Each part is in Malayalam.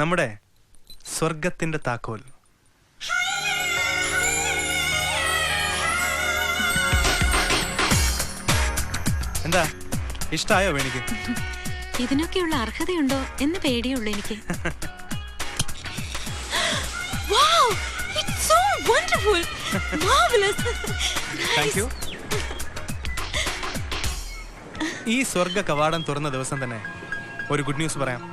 നമ്മുടെ സ്വർഗത്തിന്റെ താക്കോൽ. എന്താ ഇഷ്ടായോ വേണിക്ക്? ഇതിനൊക്കെയുള്ള അർഹതയുണ്ടോ എന്ന് പേടിയുള്ളൂ എനിക്ക്. ഈ സ്വർഗ കവാടം തുറന്ന ദിവസം തന്നെ ഒരു ഗുഡ് ന്യൂസ് പറയാം.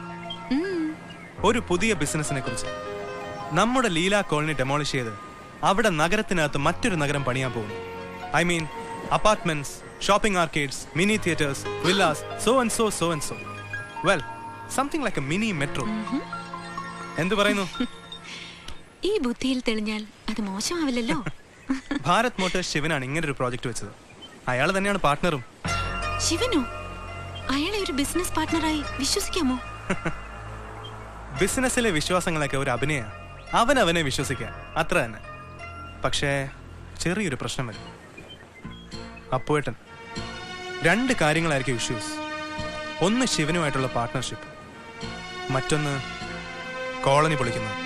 ഒരു പുതിയ ബിസിനസിനെ കുറിച്ച്. നമ്മുടെ ലീല കോളനി ഡെമോളിഷ് ചെയ്ത് അവിടെ നഗരത്തിനകത്ത് മറ്റൊരു നഗരം പണിയാൻ പോകുന്നു. I mean apartments, shopping arcades, mini theatres, villas, so and so so and so. Well, something like a mini metro. എന്തു പറയുന്നു? ഈ ബുദ്ധിയിൽ തെളിഞ്ഞാൽ അത് മോശമാവില്ലല്ലോ. ഭാരത് മോട്ടോഴ്സ് ശിവനാണ് ഇങ്ങനെ ഒരു പ്രോജക്റ്റ് വെച്ചത്. അയാൾ തന്നെയാണ് പാർട്ട്ണറും. ശിവനോ? അയാളെ ഒരു ബിസിനസ് പാർട്ട്ണറായി വിശ്വസിക്കാമോ? ബിസിനസ്സിലെ വിശ്വാസങ്ങളൊക്കെ ഒരു അഭിനയ. അവനവനെ വിശ്വസിക്കുക, അത്ര തന്നെ. പക്ഷേ ചെറിയൊരു പ്രശ്നം വരും. അപ്പോട്ടൻ 2 കാര്യങ്ങളായിരിക്കും ഇഷ്യൂസ്. ഒന്ന് ശിവനുമായിട്ടുള്ള പാർട്ട്ണർഷിപ്പ്, മറ്റൊന്ന് കോളനി പൊളിക്കുന്നത്.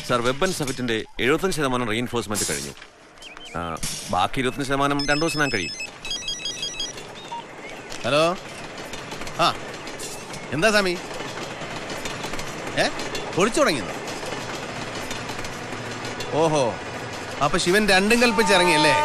സാർ, വെബൻ സഫിറ്റിന്റെ 75% റീഇൻഫോഴ്സ്മെന്റ് കഴിഞ്ഞു. ബാക്കി 25% 2 ദിവസം കഴിയും. ഹലോ, ആ എന്താ സ്വാമി? പൊളിച്ചു തുടങ്ങിയത്? ഓഹോ, അപ്പൊ ശിവൻ 2 കൽപ്പിച്ചിറങ്ങിയല്ലേ?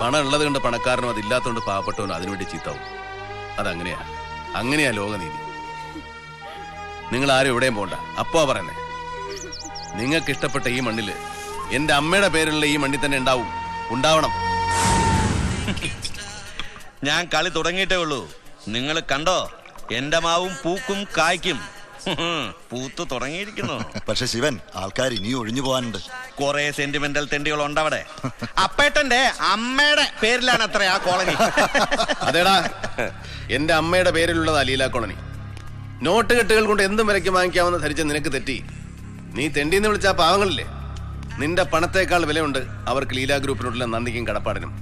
പണം ഉള്ളത് കൊണ്ട് പണക്കാരനോ അതില്ലാത്തോണ്ട് പാവപ്പെട്ടവനോ അതിനുവേണ്ടി ചീത്താവും. അങ്ങനെയാ ലോകനീതി. നിങ്ങൾ ആരും എവിടെയും പോണ്ട. അപ്പോ പറയുന്നേ, നിങ്ങൾക്ക് ഇഷ്ടപ്പെട്ട ഈ മണ്ണില് എന്റെ അമ്മയുടെ പേരിലുള്ള ഈ മണ്ണിൽ തന്നെ ഉണ്ടാവണം. ഞാൻ കളി തുടങ്ങിയിട്ടേ ഉള്ളൂ. നിങ്ങൾ കണ്ടോ, എന്റെ മാവും പൂക്കും കായ്ക്കും. പൂത്തു തുടങ്ങിയിരിക്കുന്നു. പക്ഷെ ശിവൻ, ആൾക്കാർ ഇനി ഒഴിഞ്ഞു പോകാനുണ്ട്. കുറെ സെന്റിമെന്റൽ തെണ്ടികൾ ഉണ്ടവിടെ. അപ്പേട്ടന്റെ അമ്മയുടെ പേരിലാണ് അത്ര ആ കോളനി. അതേടാ, എന്റെ അമ്മയുടെ പേരിലുള്ളതാ ലീല കോളനി. നോട്ട് കെട്ടുകൾ കൊണ്ട് എന്തും വിലയ്ക്ക് വാങ്ങിക്കാമെന്ന് ധരിച്ച നിനക്ക് തെറ്റി. നീ തെണ്ടിന്ന് വിളിച്ച പാവങ്ങളില്ലേ, നിന്റെ പണത്തേക്കാൾ വിലയുണ്ട് അവർക്ക് ലീല ഗ്രൂപ്പിനോടുള്ള നന്ദിക്കും കടപ്പാടിനും.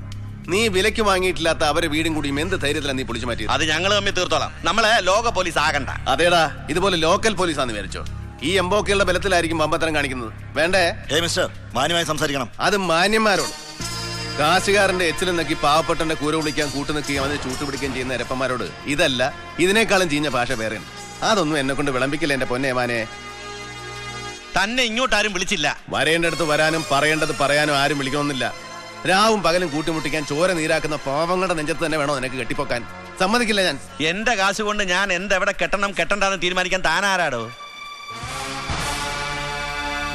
നീ വിലയ്ക്ക് വാങ്ങിയിട്ടില്ലാത്ത അവരെ വീടും കൂടിയും എന്ത് ധൈര്യത്തിലാണ് നീ പൊളിച്ചു മാറ്റിയത്? അത് ഞങ്ങൾ തമ്മിൽ തീർത്തോളാം. നമ്മളെ ലോക പോലീസ് ആകണ്ട. അതേടാ, ഇതുപോലെ ലോക്കൽ പോലീസാന്ന് വിചാരിച്ചോ? ഈ എംബോക്കയുടെ ബലത്തിലായിരിക്കും വമ്പത്തരം കാണിക്കുന്നത്. വേണ്ടേ? മിസ്റ്റർ, മാന്യമായി സംസാരിക്കണം. അത് മാന്യന്മാരോട്. കാശുകാരന്റെ എച്ചിലും നക്കി പാവപ്പെട്ടന്റെ കൂര വിളിക്കാൻ കൂട്ടുനിൽക്കുകയും അതിനെ ചൂട്ടുപിടിക്കുകയും ചെയ്യുന്ന രപ്പന്മാരോട് ഇതല്ല, ഇതിനേക്കാളും ചീഞ്ഞ ഭാഷ വേറെയാണ്. അതൊന്നും എന്നെ കൊണ്ട് വിളമ്പിക്കില്ല എന്റെ പൊന്നേമാനെ. തന്നെ ഇങ്ങോട്ടാരും വിളിച്ചില്ല. വരേണ്ടടുത്ത് വരാനും പറയേണ്ടത് പറയാനും ആരും വിളിക്കണമെന്നില്ല. രാവും പകലും കൂട്ടിമുട്ടിക്കാൻ ചോര നീരാക്കുന്ന പാവങ്ങളുടെ നെഞ്ചത്ത് തന്നെ വേണോ നിനക്ക് കെട്ടിപ്പോക്കാൻ? സമ്മതിക്കില്ല ഞാൻ. എന്റെ കാശ് കൊണ്ട് ഞാൻ എന്തെവിടെ കെട്ടണ്ടെന്ന് തീരുമാനിക്കാൻ താനാരാടോ?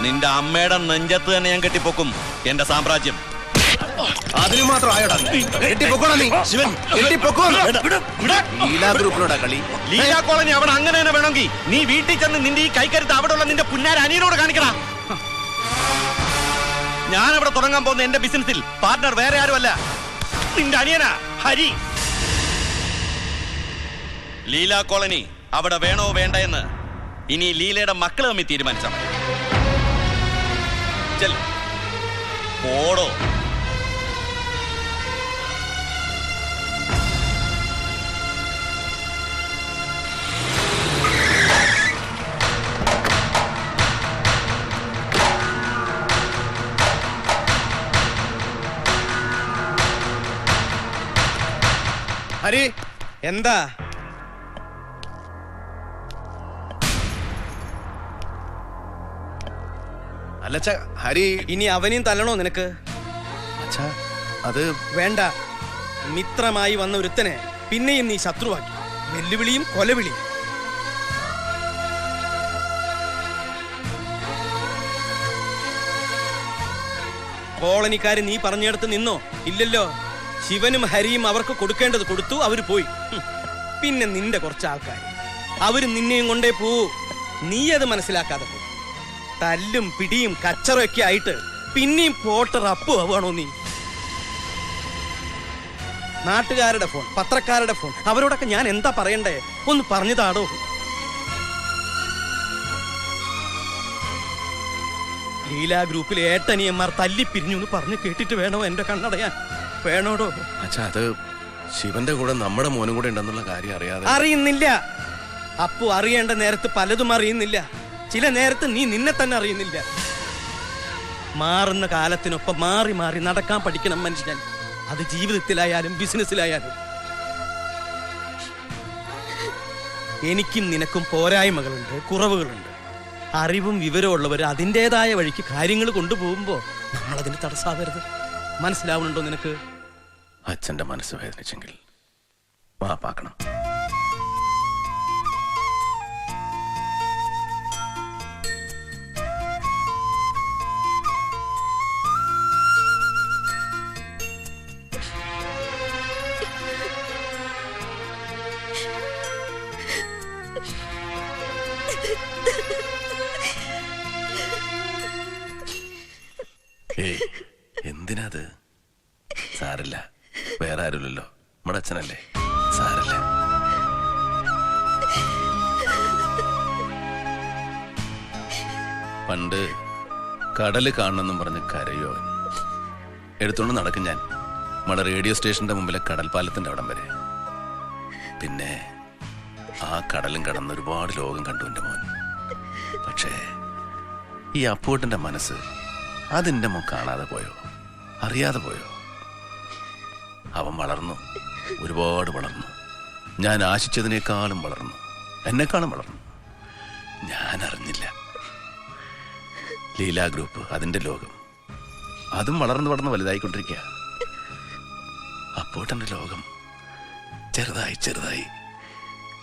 നിന്റെ അമ്മയുടെ നെഞ്ചത്ത് തന്നെ ഞാൻ കെട്ടിപ്പൊക്കും എന്റെ സാമ്രാജ്യം. അതിന് മാത്രം ആയോടാ കെട്ടിപ്പൊക്കോടാ നീ? ലീലാ ഗ്രൂപ്പിനോടാ കളി. ലീലാ കോളനി അവിടെ അങ്ങനെ തന്നെ വേണമെങ്കിൽ നീ വീട്ടിൽ ചെന്ന് നിന്റെ ഈ കൈക്കരുത്ത് അവിടെയുള്ള നിന്റെ പുന്നാര അനിയനോട് കാണിക്കടാ. ഞാൻ അവിടെ തുടങ്ങാൻ പോകുന്ന എന്റെ ബിസിനസിൽ പാർട്ണർ വേറെ ആരുമല്ല, നിന്റെ അനിയനാ ഹരി. ലീലാ കോളനി അവിടെ വേണോ വേണ്ട എന്ന് ഇനി ലീലയുടെ മക്കൾ തമ്മിൽ തീരുമാനിച്ചാൽ മതി. ഓടോ. ഹരി എന്താ? അല്ലച്ച ഹരി. ഇനി അവനെയും തല്ലണോ നിനക്ക്? അച്ഛാ അത് വേണ്ട. മിത്രമായി വന്ന ഒരുത്തനെ പിന്നെയും നീ ശത്രുവാക്കി. വെല്ലുവിളിയും കൊലവിളിയും. കോളനിക്കാര് നീ പറഞ്ഞെടുത്ത് നിന്നോ? ഇല്ലല്ലോ. ശിവനും ഹരിയും അവർക്ക് കൊടുക്കേണ്ടത് കൊടുത്തു, അവര് പോയി. പിന്നെ നിന്റെ കുറച്ച് ആൾക്കാർ, അവര് നിന്നെയും കൊണ്ടേ പോവൂ. നീ അത് മനസ്സിലാക്കാതെ പോ. തല്ലും പിടിയും കച്ചറൊക്കെ ആയിട്ട് പിന്നെയും പോട്ടർ അപ്പു ആവുകയാണോ നീ? നാട്ടുകാരുടെ ഫോൺ, പത്രക്കാരുടെ ഫോൺ, അവരോടൊക്കെ ഞാൻ എന്താ പറയണ്ടേ? ഒന്ന് പറഞ്ഞു താടോ. ലീലാ ഗ്രൂപ്പിലെ ഏട്ടനിയന്മാർ തല്ലിപ്പിരിഞ്ഞു എന്ന് പറഞ്ഞു കേട്ടിട്ട് വേണോ എന്റെ കണ്ണടയാൻ? വേണോടോ? അച്ഛാ അത് ശിവന്റെ കൂടെ നമ്മുടെ മോനും കൂടെ ഉണ്ടെന്നുള്ള കാര്യം അറിയാതെ. അറിയുന്നില്ല. അപ്പു അറിയേണ്ട നേരത്ത് പലതും അറിയുന്നില്ല. ചില നേരത്ത് നീ നിന്നെ തന്നെ അറിയുന്നില്ല. മാറുന്ന കാലത്തിനൊപ്പം മാറി മാറി നടക്കാൻ പഠിക്കണം മനുഷ്യൻ. അത് ജീവിതത്തിലായാലും ബിസിനസ്സിലായാലും. എനിക്കും നിനക്കും പോരായ്മകളുണ്ട്, കുറവുകളുണ്ട്. അറിവും വിവരമുള്ളവർ അതിൻ്റെതായ വഴിക്ക് കാര്യങ്ങൾ കൊണ്ടുപോകുമ്പോ നമ്മളതിന് തടസ്സാവരുത്. മനസ്സിലാവുന്നുണ്ടോ നിനക്ക്? അച്ഛന്റെ മനസ്സ് വേദനിച്ചെങ്കിൽ മാപ്പാക്കണം. ഏയ് എന്തിനാത്? സാരല്ല, വേറെ ആരുമില്ലല്ലോ, നമ്മുടെ അച്ഛനല്ലേ, സാരല്ല. പണ്ട് കടല് കാണണമെന്നും പറഞ്ഞ് കരയോ അവൻ. എടുത്തോണ്ട് നടക്കും ഞാൻ നമ്മുടെ റേഡിയോ സ്റ്റേഷന്റെ മുമ്പിലെ കടൽപ്പാലത്തിന്റെ അവിടം വരെ. പിന്നെ ആ കടലും കടന്ന് ഒരുപാട് ലോകം കണ്ടു എൻ്റെ മോൻ. പക്ഷേ ഈ അപ്പൂട്ടന്റെ മനസ്സ് അതിൻ്റെ മോൻ കാണാതെ പോയോ, അറിയാതെ പോയോ? അവൻ വളർന്നു, ഒരുപാട് വളർന്നു. ഞാൻ ആശിച്ചതിനേക്കാളും വളർന്നു, എന്നെക്കാളും വളർന്നു. ഞാൻ അറിഞ്ഞില്ല. ലീലാ ഗ്രൂപ്പ്, അതിൻ്റെ ലോകം, അതും വളർന്നു വളർന്ന് വലുതായിക്കൊണ്ടിരിക്കുക. അപ്പോട്ടെൻ്റെ ലോകം ചെറുതായി ചെറുതായി.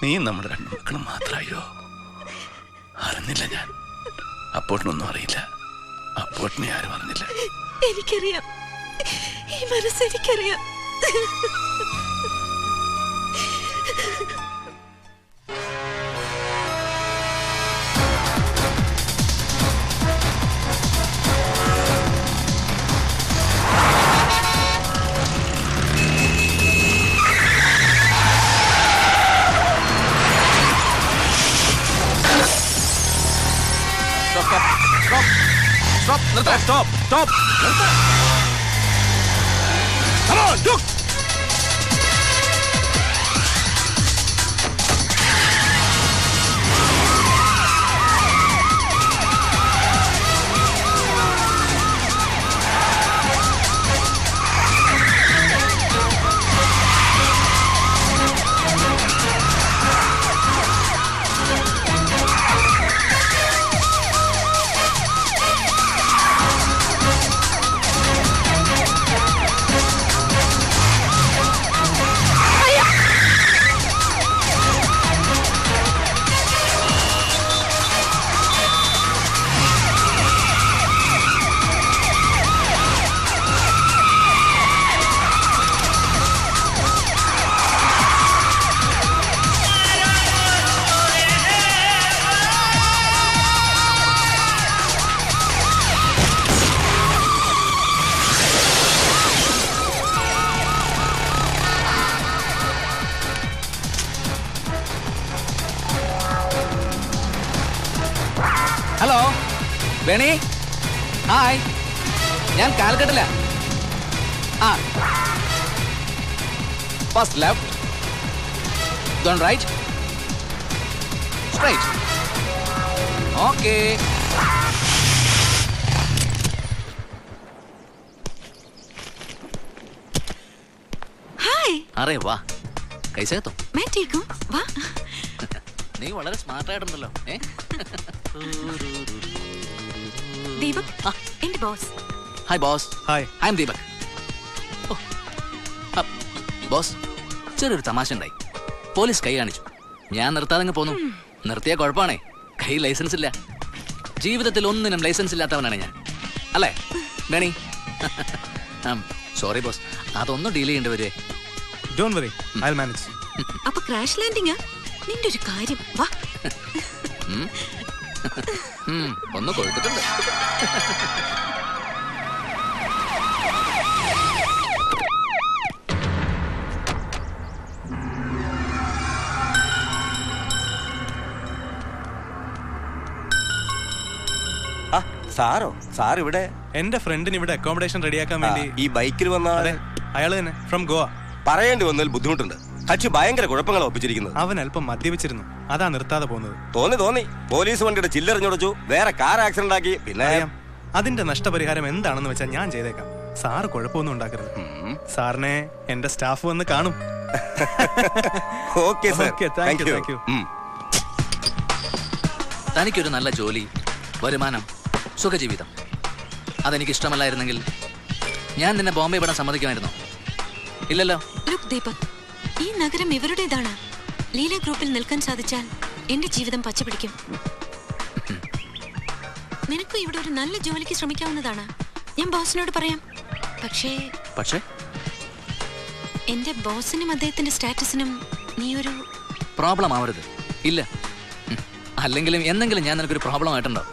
നീ നമ്മുടെ രണ്ടു മക്കളും മാത്രമായോ? അറിഞ്ഞില്ല ഞാൻ. അപ്പോട്ടിനൊന്നും അറിയില്ല. അപ്പോട്ടിനെ ആരും അറിഞ്ഞില്ല. എനിക്കറിയാം, ഈ മനസ്സെനിക്കറിയാം. ഹലോ വേണി, ഹായ്, ഞാൻ കാൽക്കട്ടില്ല. Ah, first left, then right, straight. Okay. Hi. അറേ വാ, കൈസേത്തോ मैं ठीक हूँ വാ നീ വളരെ സ്മാർട്ട് ആയിട്ടുണ്ടല്ലോ. ദീപക് എന്റെ boss. Hi boss. Hi. I M Deepak. Boss, ചെറിയൊരു തമാശ ഉണ്ടായി. പോലീസ് കൈ കാണിച്ചു. ഞാൻ നിർത്താതെ പോന്നു. നിർത്തിയ കുഴപ്പമാണേ, കൈ ലൈസൻസ് ഇല്ല. ജീവിതത്തിൽ ഒന്നിനും ലൈസൻസ് ഇല്ലാത്തവനാണ് ഞാൻ, അല്ലേ വേണി? സോറി ബോസ്, അതൊന്നും ഡീൽ ചെയ്യേണ്ടി വരുവേ. Don't worry, I will manage. അപ്പൊ ക്രാഷ് ലാൻഡിംഗ് നിന്റെ ഒരു കാര്യം. വാ ഒന്ന് കൊഴുത്തിട്ടുണ്ട്. സാറോ? സാർ ഇവിടെ? എന്റെ ഫ്രണ്ടിന് ഇവിടെ അക്കോമഡേഷൻ റെഡിയാക്കാൻ വേണ്ടി. ഈ ബൈക്കിൽ വന്ന അതെ, അയാള് തന്നെ, ഫ്രം ഗോവ. പറയേണ്ടി വന്നതിൽ ബുദ്ധിമുട്ടുണ്ട്. കക്ഷി ഭയങ്കര കുഴപ്പങ്ങൾ ഒപ്പിച്ചിരിക്കുന്നത്. അവൻ അല്പം മദ്യപിച്ചിരുന്നു, അതാ നിർത്താതെ പോകുന്നത്. തോന്നി പോലീസ് വണ്ടിയുടെ ചില്ലറിഞ്ഞുടച്ചു, വേറെ കാർ ആക്സിഡന്റ് ആക്കി. പിന്നെ അറിയാം, അതിന്റെ നഷ്ടപരിഹാരം എന്താണെന്ന് വെച്ചാൽ ഞാൻ ചെയ്തേക്കാം. സാറ് കുഴപ്പമൊന്നും ഉണ്ടാക്കരുത്. സാറിനെ എന്റെ സ്റ്റാഫ് വന്ന് കാണും. Okay sir. Okay, thank you, thank you. തനിക്കൊരു നല്ല ജോലി, വരുമാനം, സുഖജീവിതം, അതെനിക്ക് ഇഷ്ടമല്ലായിരുന്നെങ്കിൽ ഞാൻ നിന്നെ ബോംബെ വിടാൻ സമ്മതിക്കുമായിരുന്നു? ഇല്ലല്ലോ. ലുക്ക് ദീപക്, ഈ നഗരം ഇവരുടേതാണ്. ലീല ഗ്രൂപ്പിൽ നിൽക്കാൻ സാധിച്ചാൽ എന്റെ ജീവിതം പച്ചപിടിക്കും. നിനക്കും ഇവിടെ ഒരു നല്ല ജോലിക്ക് ശ്രമിക്കാവുന്നതാണ്. ഞാൻ ബോസിനോട് പറയാം. പക്ഷേ എന്റെ ബോസിനും അദ്ദേഹത്തിന്റെ സ്റ്റാറ്റസിനും നീ ഒരു പ്രോബ്ലം ആവരുത്. ഇല്ല, അല്ലെങ്കിലും എന്തെങ്കിലും ഞാൻ നിനക്കൊരു പ്രോബ്ലം ആയിട്ടുണ്ടോ?